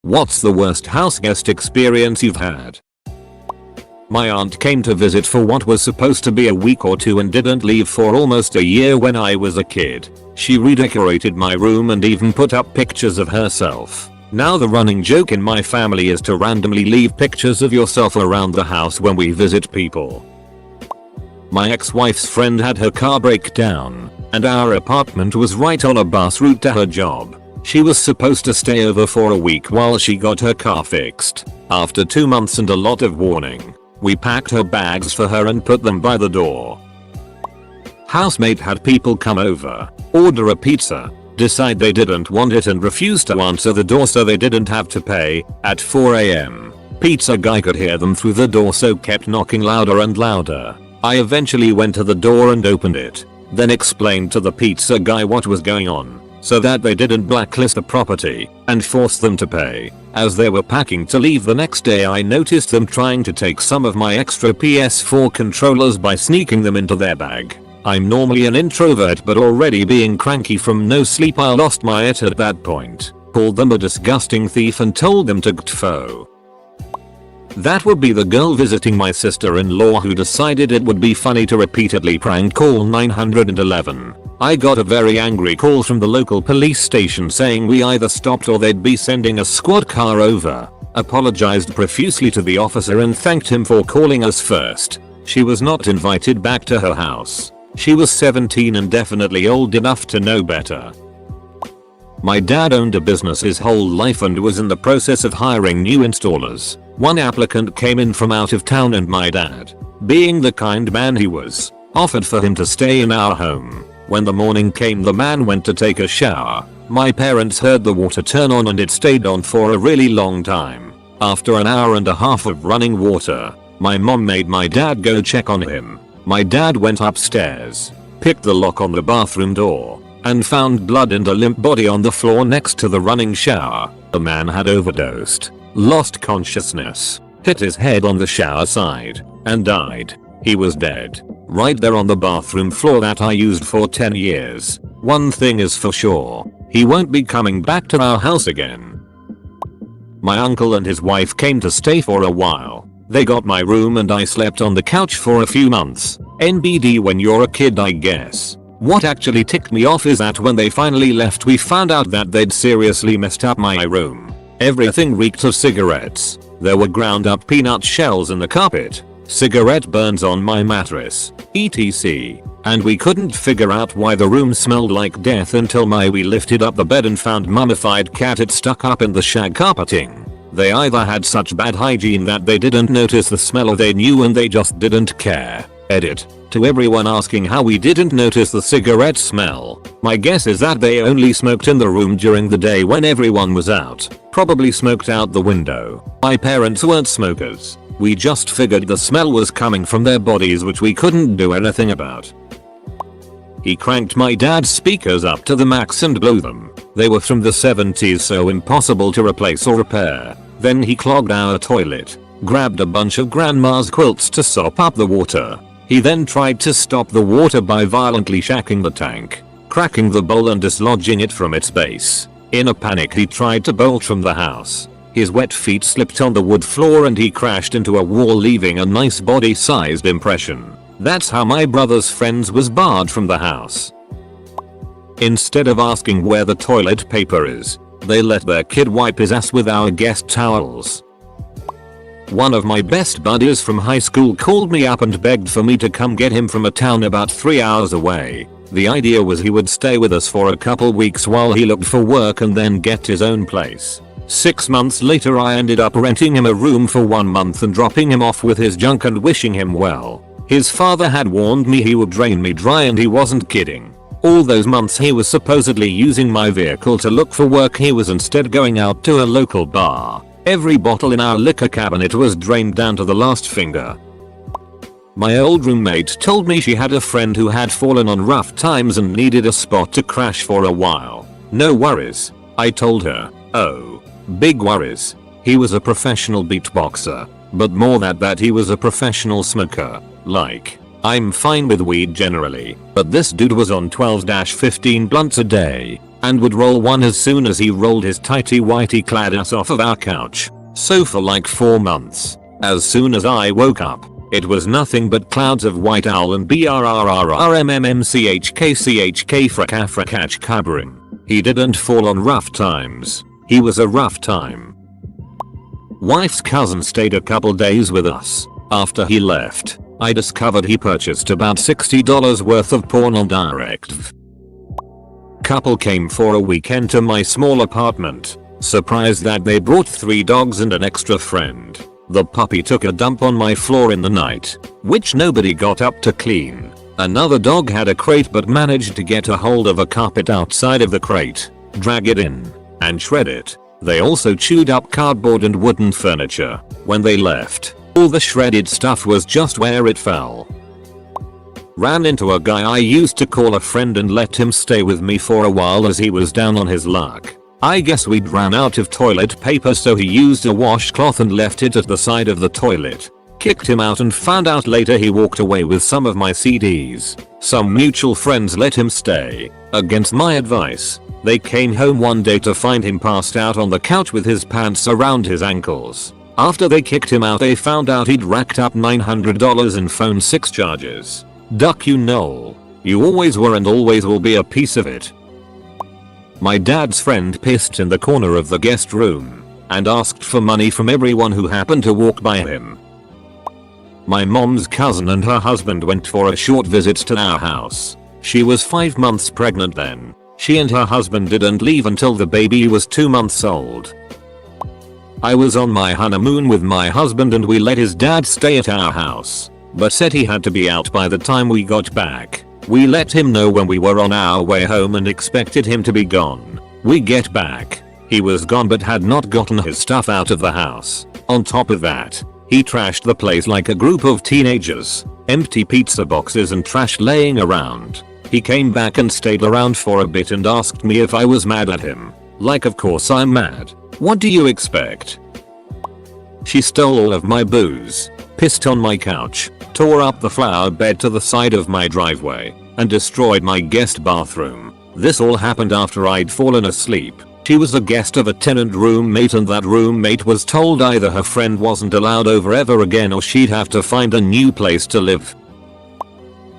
What's the worst house guest experience you've had? My aunt came to visit for what was supposed to be a week or two and didn't leave for almost a year when I was a kid. She redecorated my room and even put up pictures of herself. Now the running joke in my family is to randomly leave pictures of yourself around the house when we visit people. My ex-wife's friend had her car break down, and our apartment was right on a bus route to her job. She was supposed to stay over for a week while she got her car fixed. After 2 months and a lot of warning, we packed her bags for her and put them by the door. Housemate had people come over, order a pizza, decide they didn't want it and refuse to answer the door so they didn't have to pay, at 4 AM. Pizza guy could hear them through the door so kept knocking louder and louder. I eventually went to the door and opened it, then explained to the pizza guy what was going on, so that they didn't blacklist the property and force them to pay. As they were packing to leave the next day, I noticed them trying to take some of my extra PS4 controllers by sneaking them into their bag. I'm normally an introvert, but already being cranky from no sleep, I lost my it at that point, called them a disgusting thief and told them to gtfo. That would be the girl visiting my sister-in-law who decided it would be funny to repeatedly prank call 911. I got a very angry call from the local police station saying we either stopped or they'd be sending a squad car over. Apologized profusely to the officer and thanked him for calling us first. She was not invited back to her house. She was 17 and definitely old enough to know better. My dad owned a business his whole life and was in the process of hiring new installers. One applicant came in from out of town and my dad, being the kind man he was, offered for him to stay in our home. When the morning came, the man went to take a shower. My parents heard the water turn on and it stayed on for a really long time. After an hour and a half of running water, my mom made my dad go check on him. My dad went upstairs, picked the lock on the bathroom door, and found blood and a limp body on the floor next to the running shower. The man had overdosed, lost consciousness, hit his head on the shower side, and died. He was dead, right there on the bathroom floor that I used for 10 years. One thing is for sure, he won't be coming back to our house again. My uncle and his wife came to stay for a while. They got my room and I slept on the couch for a few months. NBD when you're a kid, I guess. What actually ticked me off is that when they finally left, we found out that they'd seriously messed up my room. Everything reeked of cigarettes. There were ground up peanut shells in the carpet, cigarette burns on my mattress, etc. And we couldn't figure out why the room smelled like death until we lifted up the bed and found mummified cat had stuck up in the shag carpeting. They either had such bad hygiene that they didn't notice the smell or they knew and they just didn't care. Edit. To everyone asking how we didn't notice the cigarette smell, my guess is that they only smoked in the room during the day when everyone was out. Probably smoked out the window. My parents weren't smokers. We just figured the smell was coming from their bodies, which we couldn't do anything about. He cranked my dad's speakers up to the max and blew them. They were from the 70s, so impossible to replace or repair. Then he clogged our toilet, grabbed a bunch of grandma's quilts to sop up the water. He then tried to stop the water by violently shacking the tank, cracking the bowl and dislodging it from its base. In a panic, he tried to bolt from the house. His wet feet slipped on the wood floor and he crashed into a wall, leaving a nice body-sized impression. That's how my brother's friends was barred from the house. Instead of asking where the toilet paper is, they let their kid wipe his ass with our guest towels. One of my best buddies from high school called me up and begged for me to come get him from a town about 3 hours away. The idea was he would stay with us for a couple weeks while he looked for work and then get his own place. 6 months later, I ended up renting him a room for 1 month and dropping him off with his junk and wishing him well. His father had warned me he would drain me dry, and he wasn't kidding. All those months he was supposedly using my vehicle to look for work, he was instead going out to a local bar. Every bottle in our liquor cabinet was drained down to the last finger. My old roommate told me she had a friend who had fallen on rough times and needed a spot to crash for a while. No worries, I told her. Oh, big worries. He was a professional beatboxer, but more than that, he was a professional smoker. Like, I'm fine with weed generally, but this dude was on 12-15 blunts a day. and would roll one as soon as he rolled his tighty whitey clad ass off of our couch. So for like 4 months. As soon as I woke up, it was nothing but clouds of white owl and brrrrmmchk frakafrakach covering. He didn't fall on rough times. He was a rough time. Wife's cousin stayed a couple days with us. After he left, I discovered he purchased about $60 worth of porn on Directv. Couple came for a weekend to my small apartment. Surprised that they brought 3 dogs and an extra friend. The puppy took a dump on my floor in the night, which nobody got up to clean. Another dog had a crate but managed to get a hold of a carpet outside of the crate, drag it in, and shred it. They also chewed up cardboard and wooden furniture. When they left, all the shredded stuff was just where it fell. Ran into a guy I used to call a friend and let him stay with me for a while as he was down on his luck. I guess we'd ran out of toilet paper, so he used a washcloth and left it at the side of the toilet. Kicked him out and found out later he walked away with some of my CDs. Some mutual friends let him stay. Against my advice, they came home one day to find him passed out on the couch with his pants around his ankles. After they kicked him out, they found out he'd racked up $900 in phone 6 charges. Duck you Noel. You always were and always will be a piece of it. My dad's friend pissed in the corner of the guest room and asked for money from everyone who happened to walk by him. My mom's cousin and her husband went for a short visit to our house. She was 5 months pregnant then. She and her husband didn't leave until the baby was 2 months old. I was on my honeymoon with my husband and we let his dad stay at our house, but said he had to be out by the time we got back. We let him know when we were on our way home and expected him to be gone. We get back. He was gone but had not gotten his stuff out of the house. On top of that, he trashed the place like a group of teenagers. Empty pizza boxes and trash laying around. He came back and stayed around for a bit and asked me if I was mad at him. Like, of course I'm mad. What do you expect? She stole all of my booze, pissed on my couch, tore up the flower bed to the side of my driveway, and destroyed my guest bathroom. This all happened after I'd fallen asleep. She was a guest of a tenant roommate and that roommate was told either her friend wasn't allowed over ever again or she'd have to find a new place to live.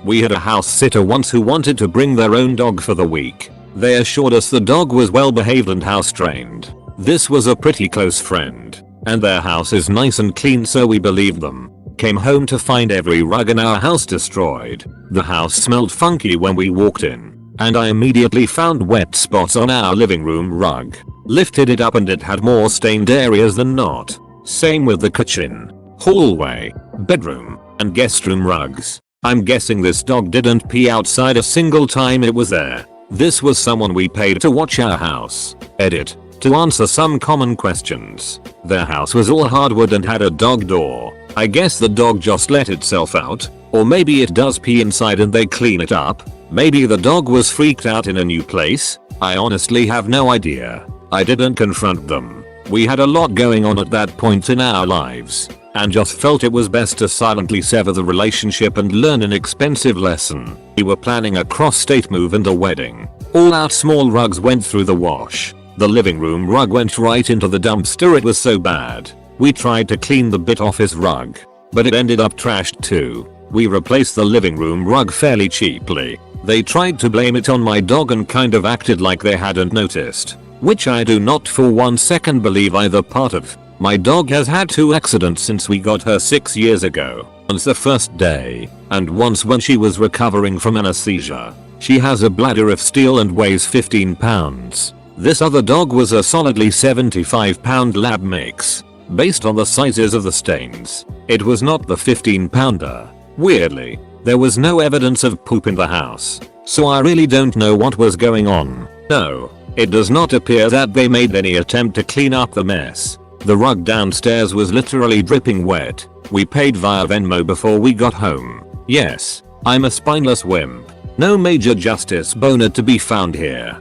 We had a house sitter once who wanted to bring their own dog for the week. They assured us the dog was well behaved and house trained. This was a pretty close friend, and their house is nice and clean, so we believed them. Came home to find every rug in our house destroyed. The house smelled funky when we walked in, and I immediately found wet spots on our living room rug. Lifted it up and it had more stained areas than not. Same with the kitchen, hallway, bedroom, and guest room rugs. I'm guessing this dog didn't pee outside a single time it was there. This was someone we paid to watch our house. Edit. To answer some common questions. Their house was all hardwood and had a dog door. I guess the dog just let itself out. Or maybe it does pee inside and they clean it up. Maybe the dog was freaked out in a new place. I honestly have no idea. I didn't confront them. We had a lot going on at that point in our lives, and just felt it was best to silently sever the relationship and learn an expensive lesson. We were planning a cross-state move and a wedding. All our small rugs went through the wash. The living room rug went right into the dumpster, it was so bad. We tried to clean the bit off his rug, but it ended up trashed too. We replaced the living room rug fairly cheaply. They tried to blame it on my dog and kind of acted like they hadn't noticed, which I do not for 1 second believe either part of. My dog has had 2 accidents since we got her 6 years ago. Once the first day, and once when she was recovering from anesthesia. She has a bladder of steel and weighs 15 pounds. This other dog was a solidly 75 pound lab mix. Based on the sizes of the stains, it was not the 15 pounder. Weirdly, there was no evidence of poop in the house, so I really don't know what was going on. No, it does not appear that they made any attempt to clean up the mess. The rug downstairs was literally dripping wet. We paid via Venmo before we got home. Yes, I'm a spineless wimp. No major justice boner to be found here.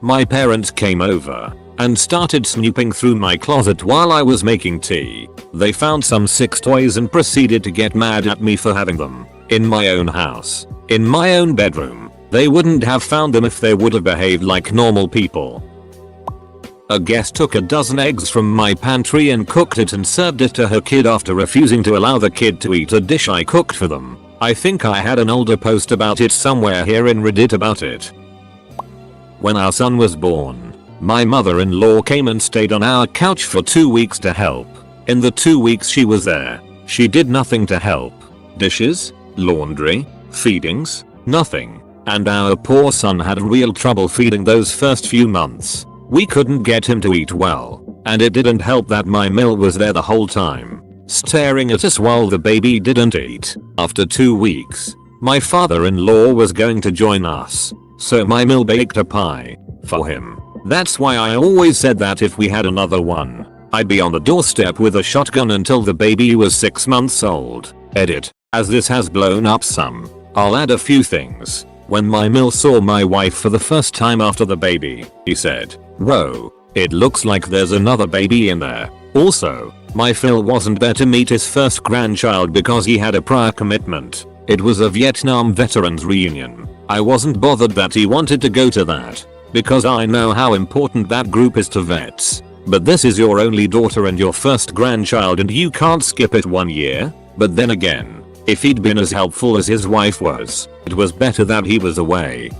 My parents came over and started snooping through my closet while I was making tea. They found some 6 toys and proceeded to get mad at me for having them in my own house, in my own bedroom. They wouldn't have found them if they would have behaved like normal people. A guest took a dozen eggs from my pantry and cooked it and served it to her kid after refusing to allow the kid to eat a dish I cooked for them. I think I had an older post about it somewhere here in Reddit about it. When our son was born, my mother-in-law came and stayed on our couch for 2 weeks to help. In the 2 weeks she was there, she did nothing to help. Dishes, laundry, feedings, nothing. And our poor son had real trouble feeding those first few months. We couldn't get him to eat well, and it didn't help that my mill was there the whole time, staring at us while the baby didn't eat. After 2 weeks, my father-in-law was going to join us, so my mill baked a pie for him. That's why I always said that if we had another one, I'd be on the doorstep with a shotgun until the baby was 6 months old. Edit. As this has blown up some, I'll add a few things. When my mill saw my wife for the first time after the baby, he said, "Whoa, it looks like there's another baby in there." Also, my Phil wasn't there to meet his first grandchild because he had a prior commitment. It was a Vietnam veterans reunion. I wasn't bothered that he wanted to go to that, because I know how important that group is to vets. But this is your only daughter and your first grandchild and you can't skip it 1 year? But then again, if he'd been as helpful as his wife was, it was better that he was away.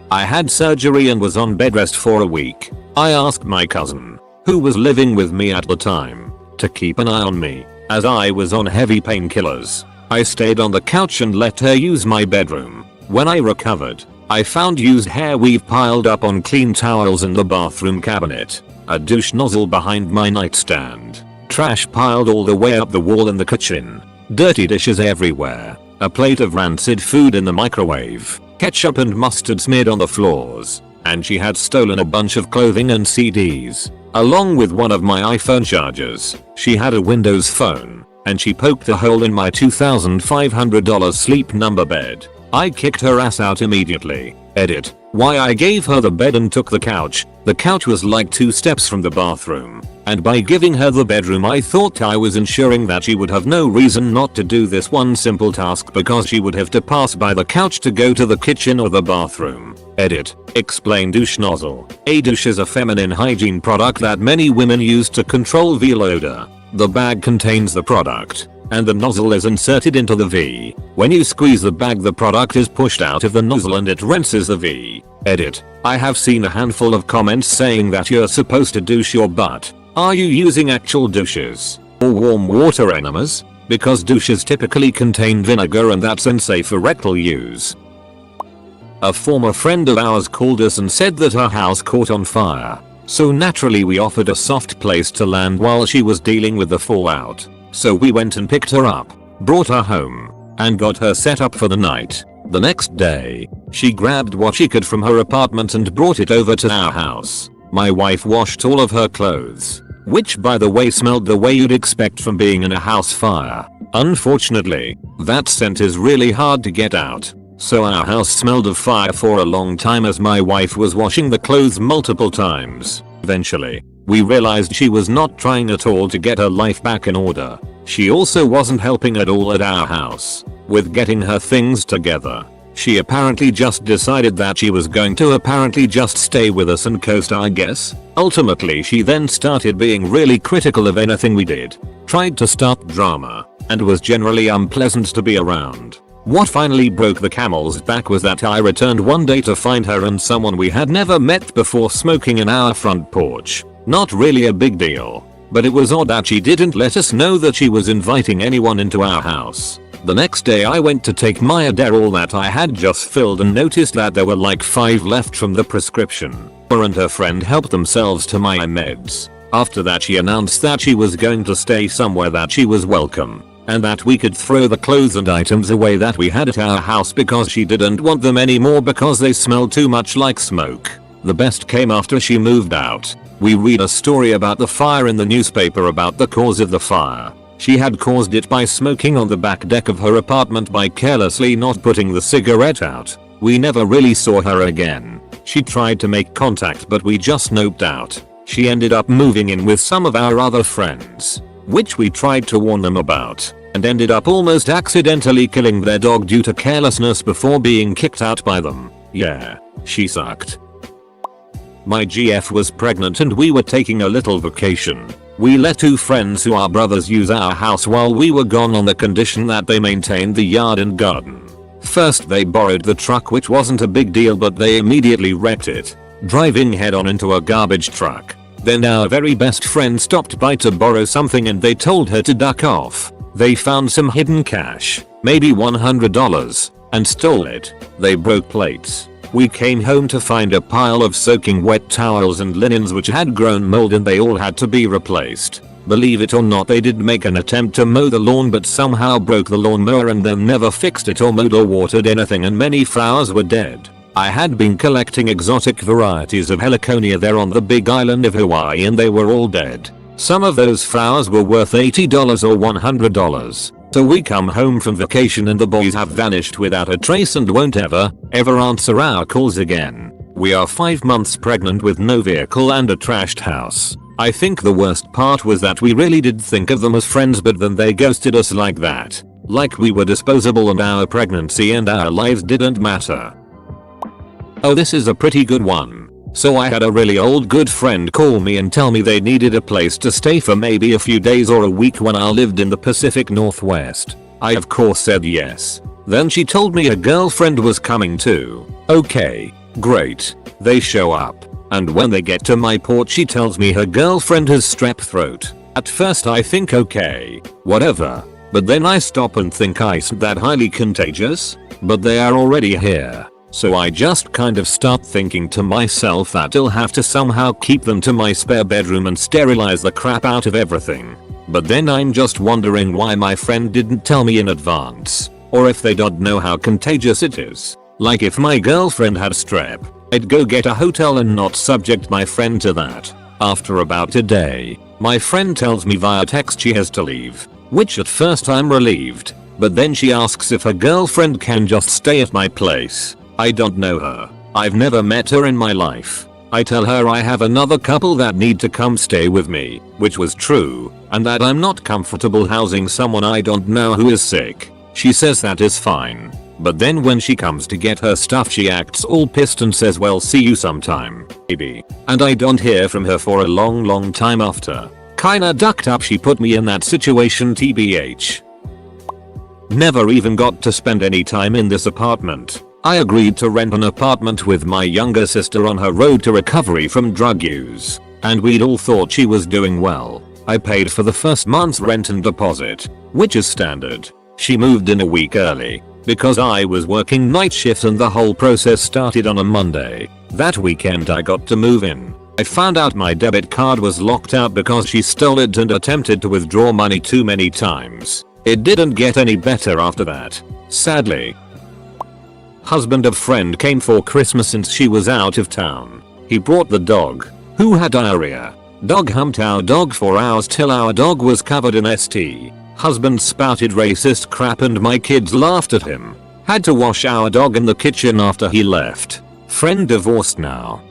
I had surgery and was on bed rest for a week. I asked my cousin, who was living with me at the time, to keep an eye on me, as I was on heavy painkillers. I stayed on the couch and let her use my bedroom. When I recovered, I found used hair weave piled up on clean towels in the bathroom cabinet, a douche nozzle behind my nightstand, trash piled all the way up the wall in the kitchen, dirty dishes everywhere, a plate of rancid food in the microwave, ketchup and mustard smeared on the floors, and she had stolen a bunch of clothing and CDs, along with one of my iPhone chargers. She had a Windows phone, and she poked a hole in my $2,500 sleep number bed. I kicked her ass out immediately. Edit. Why I gave her the bed and took the couch. The couch was like 2 steps from the bathroom, and by giving her the bedroom I thought I was ensuring that she would have no reason not to do this one simple task because she would have to pass by the couch to go to the kitchen or the bathroom. Edit. Explain douche nozzle. A douche is a feminine hygiene product that many women use to control veal odor. The bag contains the product, and the nozzle is inserted into the V. When you squeeze the bag, the product is pushed out of the nozzle and it rinses the V. Edit. I have seen a handful of comments saying that you're supposed to douche your butt. Are you using actual douches or warm water enemas? Because douches typically contain vinegar and that's unsafe for rectal use. A former friend of ours called us and said that her house caught on fire. So naturally we offered a soft place to land while she was dealing with the fallout. So we went and picked her up, brought her home, and got her set up for the night. The next day, she grabbed what she could from her apartment and brought it over to our house. My wife washed all of her clothes, which by the way smelled the way you'd expect from being in a house fire. Unfortunately, that scent is really hard to get out. So our house smelled of fire for a long time as my wife was washing the clothes multiple times. Eventually, we realized she was not trying at all to get her life back in order. She also wasn't helping at all at our house with getting her things together. She apparently just decided that she was going to just stay with us and coast, I guess. Ultimately, she then started being really critical of anything we did, tried to start drama, and was generally unpleasant to be around. What finally broke the camel's back was that I returned one day to find her and someone we had never met before smoking in our front porch. Not really a big deal, but it was odd that she didn't let us know that she was inviting anyone into our house. The next day I went to take my Adderall that I had just filled and noticed that there were like 5 left from the prescription. Her and her friend helped themselves to my meds. After that she announced that she was going to stay somewhere, that she was welcome, and that we could throw the clothes and items away that we had at our house because she didn't want them anymore because they smelled too much like smoke. The best came after she moved out. We read a story about the fire in the newspaper about the cause of the fire. She had caused it by smoking on the back deck of her apartment by carelessly not putting the cigarette out. We never really saw her again. She tried to make contact but we just noped out. She ended up moving in with some of our other friends, which we tried to warn them about. and ended up almost accidentally killing their dog due to carelessness before being kicked out by them. Yeah, she sucked. My GF was pregnant and we were taking a little vacation. We let 2 friends who are brothers use our house while we were gone on the condition that they maintained the yard and garden. First they borrowed the truck, which wasn't a big deal, but they immediately wrecked it, driving head on into a garbage truck. Then our very best friend stopped by to borrow something and they told her to duck off. They found some hidden cash, maybe $100, and stole it. They broke plates. We came home to find a pile of soaking wet towels and linens which had grown mold and they all had to be replaced. Believe it or not, they did make an attempt to mow the lawn but somehow broke the lawnmower and then never fixed it or mowed or watered anything, and many flowers were dead. I had been collecting exotic varieties of heliconia there on the big island of Hawaii and they were all dead. Some of those flowers were worth $80 or $100. So we come home from vacation and the boys have vanished without a trace and won't ever answer our calls again. We are 5 months pregnant with no vehicle and a trashed house. I think the worst part was that we really did think of them as friends, but then they ghosted us like that. Like we were disposable and our pregnancy and our lives didn't matter. Oh, this is a pretty good one. So I had a really old good friend call me and tell me they needed a place to stay for maybe a few days or a week when I lived in the Pacific Northwest. I of course said yes. Then she told me a girlfriend was coming too. Okay, great. They show up, and when they get to my porch she tells me her girlfriend has strep throat. At first I think okay, whatever. But then I stop and think, isn't that highly contagious? But they are already here. So I just kind of start thinking to myself that I'll have to somehow keep them to my spare bedroom and sterilize the crap out of everything. But then I'm just wondering why my friend didn't tell me in advance, or if they don't know how contagious it is. Like if my girlfriend had strep, I'd go get a hotel and not subject my friend to that. After about a day, my friend tells me via text she has to leave, which at first I'm relieved, but then she asks if her girlfriend can just stay at my place. I don't know her. I've never met her in my life. I tell her I have another couple that need to come stay with me, which was true, and that I'm not comfortable housing someone I don't know who is sick. She says that is fine. But then when she comes to get her stuff she acts all pissed and says, well, see you sometime, maybe. And I don't hear from her for a long time after. Kinda ducked up she put me in that situation, tbh. Never even got to spend any time in this apartment. I agreed to rent an apartment with my younger sister on her road to recovery from drug use, and we'd all thought she was doing well. I paid for the first month's rent and deposit, which is standard. She moved in a week early, because I was working night shift and the whole process started on a Monday. That weekend I got to move in. I found out my debit card was locked out because she stole it and attempted to withdraw money too many times. It didn't get any better after that, sadly. Husband of friend came for Christmas since she was out of town. He brought the dog, who had diarrhea. Dog humped our dog for hours till our dog was covered in ST. Husband spouted racist crap and my kids laughed at him. Had to wash our dog in the kitchen after he left. Friend divorced now.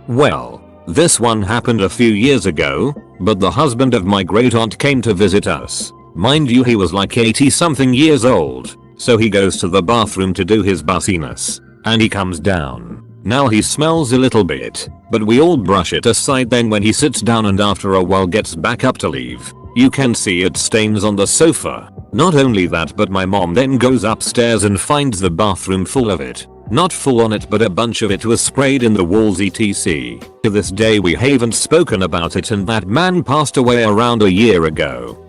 Well, this one happened a few years ago, but the husband of my great aunt came to visit us. Mind you, he was like 80 something years old. So he goes to the bathroom to do his bussiness, and he comes down. Now he smells a little bit, but we all brush it aside. Then when he sits down and after a while gets back up to leave, you can see it stains on the sofa. Not only that, but my mom then goes upstairs and finds the bathroom full of it. Not full on it, but a bunch of it was sprayed in the walls etc. To this day we haven't spoken about it, and that man passed away around a year ago.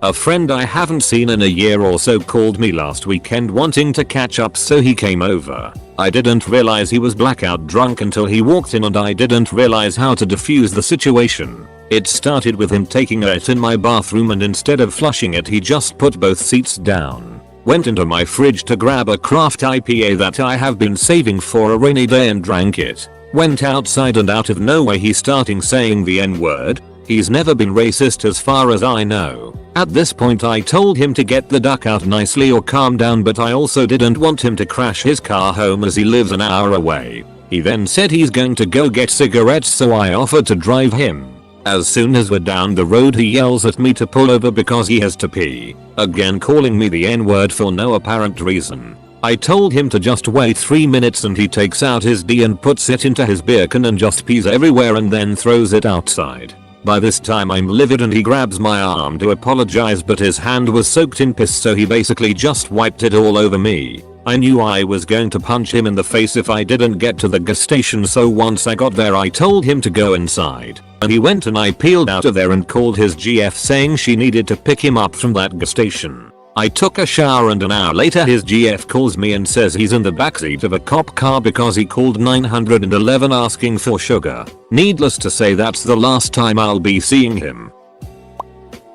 A friend I haven't seen in a year or so called me last weekend wanting to catch up, so he came over. I didn't realize he was blackout drunk until he walked in, and I didn't realize how to defuse the situation. It started with him taking it in my bathroom, and instead of flushing it he just put both seats down. Went into my fridge to grab a craft IPA that I have been saving for a rainy day and drank it. Went outside and out of nowhere he starting saying the N-word. He's never been racist as far as I know. At this point I told him to get the duck out nicely or calm down, but I also didn't want him to crash his car home as he lives an hour away. He then said he's going to go get cigarettes, so I offered to drive him. As soon as we're down the road he yells at me to pull over because he has to pee, again calling me the N-word for no apparent reason. I told him to just wait 3 minutes and he takes out his D and puts it into his beer can and just pees everywhere and then throws it outside. By this time I'm livid and he grabs my arm to apologize, but his hand was soaked in piss, so he basically just wiped it all over me. I knew I was going to punch him in the face if I didn't get to the gas station, so once I got there I told him to go inside. And he went and I peeled out of there and called his GF saying she needed to pick him up from that gas station. I took a shower and an hour later his GF calls me and says he's in the backseat of a cop car because he called 911 asking for sugar. Needless to say that's the last time I'll be seeing him.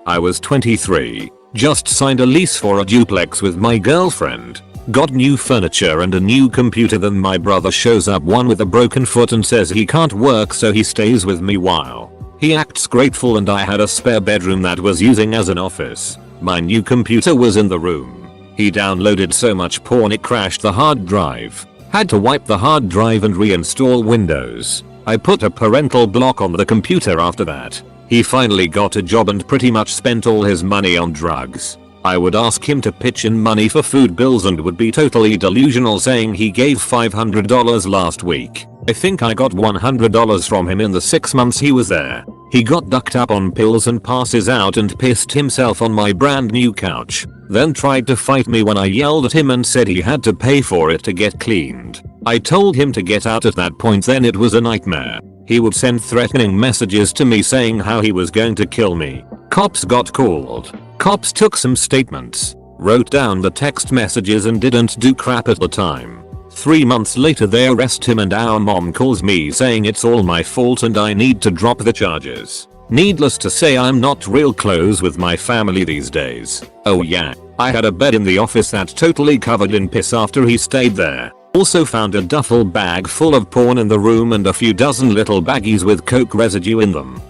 I was 23, just signed a lease for a duplex with my girlfriend. Got new furniture and a new computer, then my brother shows up, one with a broken foot, and says he can't work so he stays with me while he acts grateful, and I had a spare bedroom that was using as an office. My new computer was in the room. He downloaded so much porn it crashed the hard drive. Had to wipe the hard drive and reinstall Windows. I put a parental block on the computer after that. He finally got a job and pretty much spent all his money on drugs. I would ask him to pitch in money for food bills and would be totally delusional, saying he gave $500 last week. I think I got $100 from him in the 6 months he was there. He got ducked up on pills and passes out and pissed himself on my brand new couch. Then tried to fight me when I yelled at him and said he had to pay for it to get cleaned. I told him to get out at that point, then it was a nightmare. He would send threatening messages to me saying how he was going to kill me. Cops got called. Cops took some statements, wrote down the text messages and didn't do crap at the time. 3 months later they arrest him and our mom calls me saying it's all my fault and I need to drop the charges. Needless to say I'm not real close with my family these days. Oh yeah, I had a bed in the office that totally covered in piss after he stayed there. Also found a duffel bag full of porn in the room and a few dozen little baggies with coke residue in them.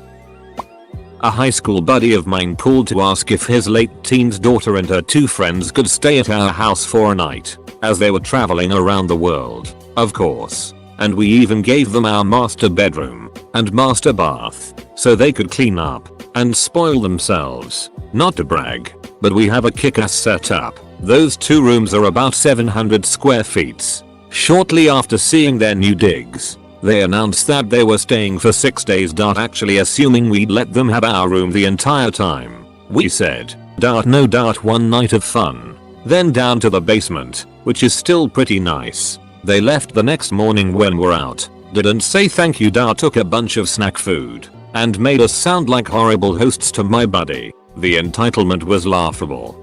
A high school buddy of mine called to ask if his late teens daughter and her 2 friends could stay at our house for a night, as they were traveling around the world, of course. And we even gave them our master bedroom and master bath, so they could clean up and spoil themselves. Not to brag, but we have a kick-ass setup. Those 2 rooms are about 700 square feet. Shortly after seeing their new digs, they announced that they were staying for 6 days, actually assuming we'd let them have our room the entire time. We said, no, one night of fun. Then down to the basement, which is still pretty nice. They left the next morning when we're out. Didn't say thank you, took a bunch of snack food and made us sound like horrible hosts to my buddy. The entitlement was laughable.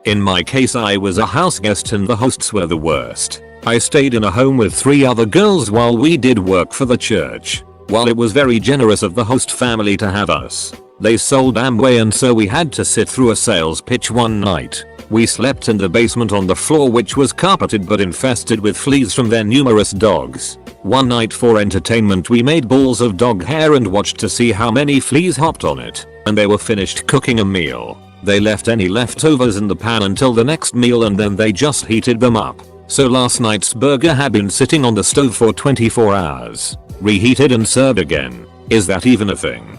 In my case I was a house guest and the hosts were the worst. I stayed in a home with 3 other girls while we did work for the church. While it was very generous of the host family to have us, they sold Amway and so we had to sit through a sales pitch one night. We slept in the basement on the floor, which was carpeted but infested with fleas from their numerous dogs. One night for entertainment we made balls of dog hair and watched to see how many fleas hopped on it. When they were finished cooking a meal, they left any leftovers in the pan until the next meal and then they just heated them up. So last night's burger had been sitting on the stove for 24 hours, reheated and served again. Is that even a thing?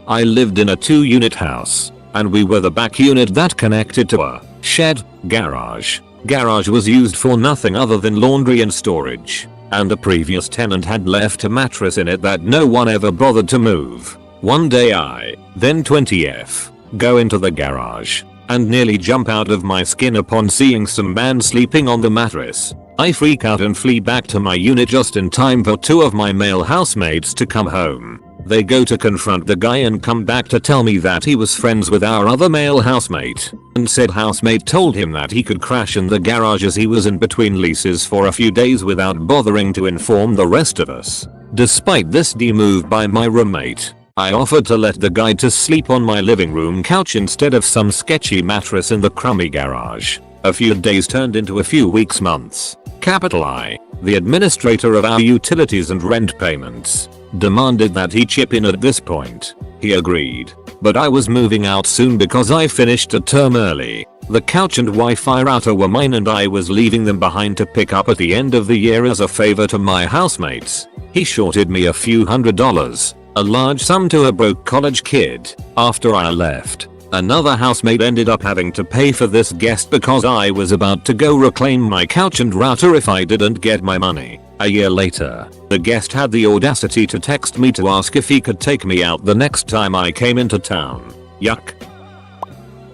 I lived in a 2-unit house, and we were the back unit that connected to a shed garage. Garage was used for nothing other than laundry and storage, and the previous tenant had left a mattress in it that no one ever bothered to move. One day I, then 20F, go into the garage and nearly jump out of my skin upon seeing some man sleeping on the mattress. I freak out and flee back to my unit just in time for 2 of my male housemates to come home. They go to confront the guy and come back to tell me that he was friends with our other male housemate, and said housemate told him that he could crash in the garage as he was in between leases for a few days without bothering to inform the rest of us. Despite this move by my roommate, I offered to let the guy to sleep on my living room couch instead of some sketchy mattress in the crummy garage. A few days turned into a few weeks, months. Capital I, the administrator of our utilities and rent payments, demanded that he chip in at this point. He agreed, but I was moving out soon because I finished a term early. The couch and Wi-Fi router were mine and I was leaving them behind to pick up at the end of the year as a favor to my housemates. He shorted me a few $100s, a large sum to a broke college kid. After I left, another housemate ended up having to pay for this guest because I was about to go reclaim my couch and router if I didn't get my money. A year later, the guest had the audacity to text me to ask if he could take me out the next time I came into town. Yuck.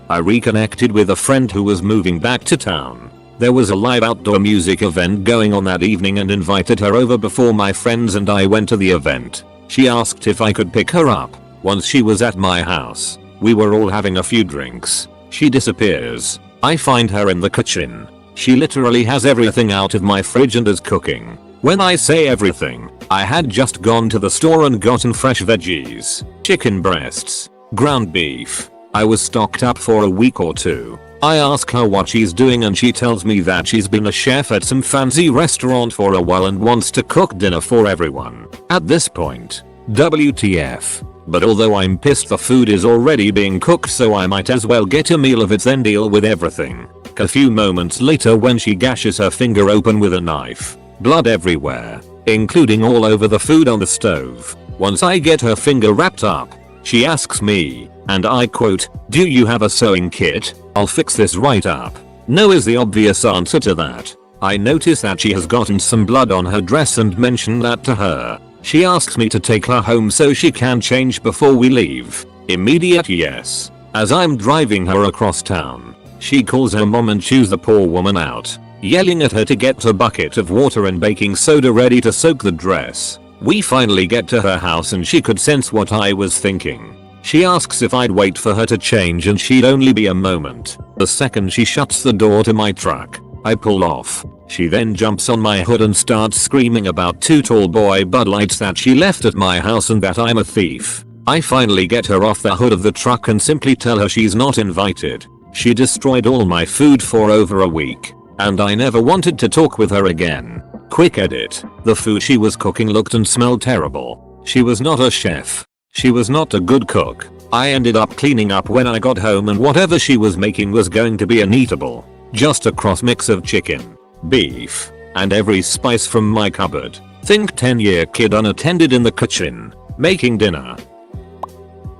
I reconnected with a friend who was moving back to town. There was a live outdoor music event going on that evening and invited her over before my friends and I went to the event. She asked if I could pick her up. Once she was at my house, we were all having a few drinks. She disappears. I find her in the kitchen. She literally has everything out of my fridge and is cooking. When I say everything, I had just gone to the store and gotten fresh veggies, chicken breasts, ground beef. I was stocked up for a week or two. I ask her what she's doing and she tells me that she's been a chef at some fancy restaurant for a while and wants to cook dinner for everyone. At this point, WTF. But although I'm pissed the food is already being cooked so I might as well get a meal of it then deal with everything. A few moments later when she gashes her finger open with a knife. Blood everywhere, including all over the food on the stove. Once I get her finger wrapped up, she asks me, and I quote, "Do you have a sewing kit? I'll fix this right up." No is the obvious answer to that. I notice that she has gotten some blood on her dress and mention that to her. She asks me to take her home so she can change before we leave. Immediate yes. As I'm driving her across town, she calls her mom and chews the poor woman out, yelling at her to get a bucket of water and baking soda ready to soak the dress. We finally get to her house and she could sense what I was thinking. She asks if I'd wait for her to change and she'd only be a moment. The second she shuts the door to my truck, I pull off. She then jumps on my hood and starts screaming about 2 tall boy Bud Lights that she left at my house and that I'm a thief. I finally get her off the hood of the truck and simply tell her she's not invited. She destroyed all my food for over a week, and I never wanted to talk with her again. Quick edit. The food she was cooking looked and smelled terrible. She was not a chef. She was not a good cook. I ended up cleaning up when I got home and whatever she was making was going to be uneatable. Just a cross mix of chicken, beef, and every spice from my cupboard. Think 10-year kid unattended in the kitchen, making dinner.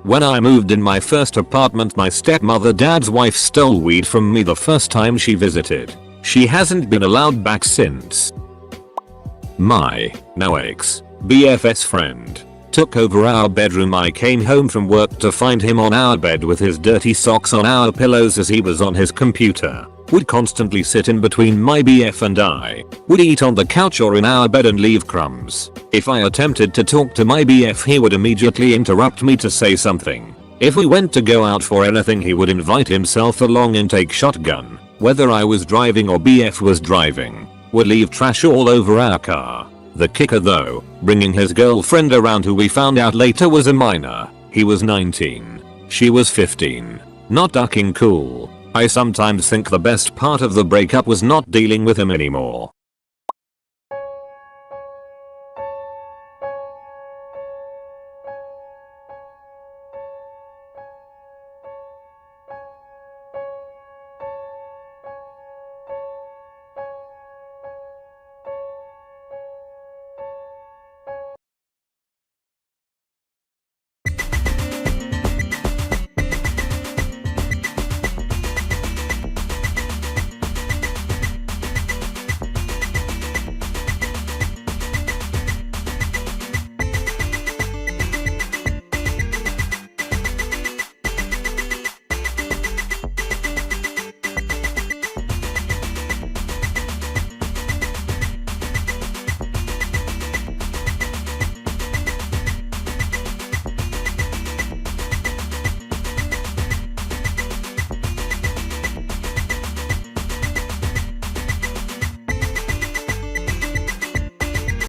When I moved in my first apartment, my stepmother dad's wife stole weed from me the first time she visited. She hasn't been allowed back since. My now ex BFS friend took over our bedroom. I came home from work to find him on our bed with his dirty socks on our pillows as he was on his computer. Would constantly sit in between my BF and I. Would eat on the couch or in our bed and leave crumbs. If I attempted to talk to my BF, he would immediately interrupt me to say something. If we went to go out for anything, he would invite himself along and take shotgun. Whether I was driving or BF was driving. Would leave trash all over our car. The kicker though, bringing his girlfriend around, who we found out later was a minor. He was 19. She was 15. Not ducking cool. I sometimes think the best part of the breakup was not dealing with him anymore.